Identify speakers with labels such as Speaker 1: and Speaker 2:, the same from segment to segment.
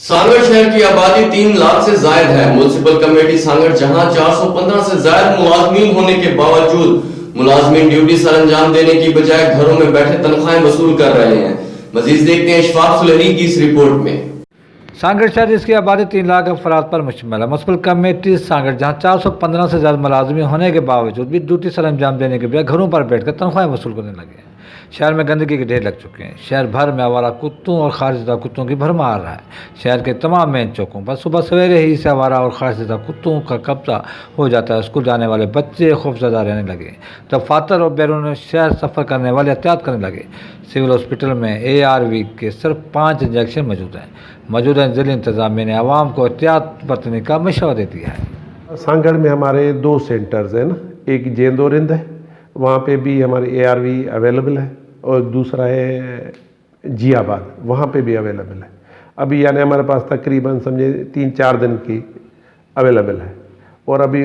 Speaker 1: سانگڑ شہر کی آبادی 3 لاکھ سے زائد ہے۔ میونسپل کمیٹی سانگڑ جہاں 415 سے زائد ملازمین ہونے کے باوجود ملازمین ڈیوٹی سر انجام دینے کی بجائے گھروں میں بیٹھے تنخواہیں وصول کر رہے ہیں۔ مزید دیکھتے ہیں اشفاق سلیری کی اس رپورٹ میں۔
Speaker 2: سانگڑ شہر جس کی آبادی 3 لاکھ افراد پر مشتمل ہے۔ میونسپل کمیٹی سانگڑ جہاں 415 سے زیادہ ملازمین ہونے کے باوجود بھی ڈیوٹی سر انجام دینے کے بجائے گھروں پر بیٹھ کر تنخواہیں وصول کرنے لگے ہیں۔ شہر میں گندگی کے ڈھیر لگ چکے ہیں۔ شہر بھر میں آوارہ کتوں اور خارشدہ کتوں کی بھرمار ہے۔ شہر کے تمام مین چوکوں پر صبح سویرے ہی سے آوارہ اور خارشدہ کتوں کا قبضہ ہو جاتا ہے۔ اسکول جانے والے بچے خوفزدہ رہنے لگے، دفاتر اور بیرون شہر سفر کرنے والے احتیاط کرنے لگے۔ سول ہاسپٹل میں ARV کے صرف 5 انجیکشن موجود ہیں۔ موجودہ ضلع انتظامیہ نے عوام کو احتیاط برتنے کا مشورہ دے دیا ہے۔
Speaker 3: سانگڑ میں ہمارے 2 سینٹرز ہیں نا، ایک جیندورند ہے، وہاں پہ بھی ہماری ARV اویلیبل ہے، اور دوسرا ہے جی آباد، وہاں پہ بھی اویلیبل ہے۔ ابھی یعنی ہمارے پاس تقریباً سمجھے 3-4 دن کی اویلیبل ہے، اور ابھی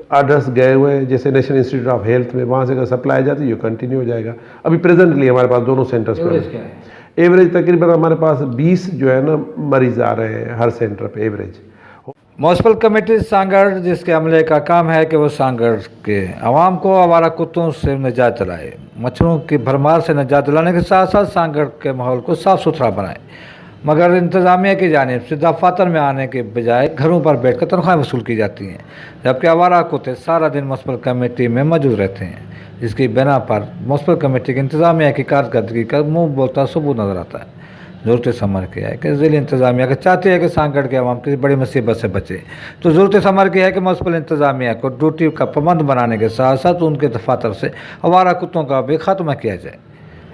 Speaker 3: آرڈرس گئے ہوئے ہیں، جیسے نیشنل انسٹیٹیوٹ آف ہیلتھ میں وہاں سے اگر سپلائی جاتی ہے یہ کنٹینیو ہو جائے گا۔ ابھی پریزنٹلی ہمارے پاس دونوں سینٹرز پر ایوریج تقریباً ہمارے پاس 20 جو ہے نا مریض آ رہے ہیں ہر سینٹر پہ ایوریج۔
Speaker 2: میونسپل کمیٹی سانگڑ جس کے عملے کا کام ہے کہ وہ سانگڑ کے عوام کو آوارہ کتوں سے نجات دلائے، مچھروں کی بھرمار سے نجات دلانے کے ساتھ ساتھ سانگڑ کے ماحول کو صاف ستھرا بنائے، مگر انتظامیہ کی جانب سے دفاتر میں آنے کے بجائے گھروں پر بیٹھ کر تنخواہیں وصول کی جاتی ہیں، جبکہ آوارہ کتے سارا دن میونسپل کمیٹی میں موجود رہتے ہیں، جس کی بنا پر میونسپل کمیٹی کی انتظامیہ کی کارکردگی کا منہ بولتا ثبوت نظر آتا ہے۔ ضرورت ثمر کیا ہے کہ ضلع انتظامیہ کا چاہتے ہیں کہ سانگڑ کے عوام کسی بڑی مصیبت سے بچے، تو ضرورت ثمر کیا ہے کہ میونسپل انتظامیہ کو ڈیوٹی کا پابند بنانے کے ساتھ ساتھ ان کے دفاتر سے آوارہ کتوں کا بھی خاتمہ کیا جائے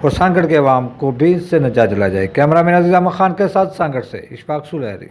Speaker 2: اور سانگڑ کے عوام کو بھی اس سے نجات دلایا جائے۔ کیمرہ مین عزیز احمد خان کے ساتھ سانگڑ سے اشفاق سلیری۔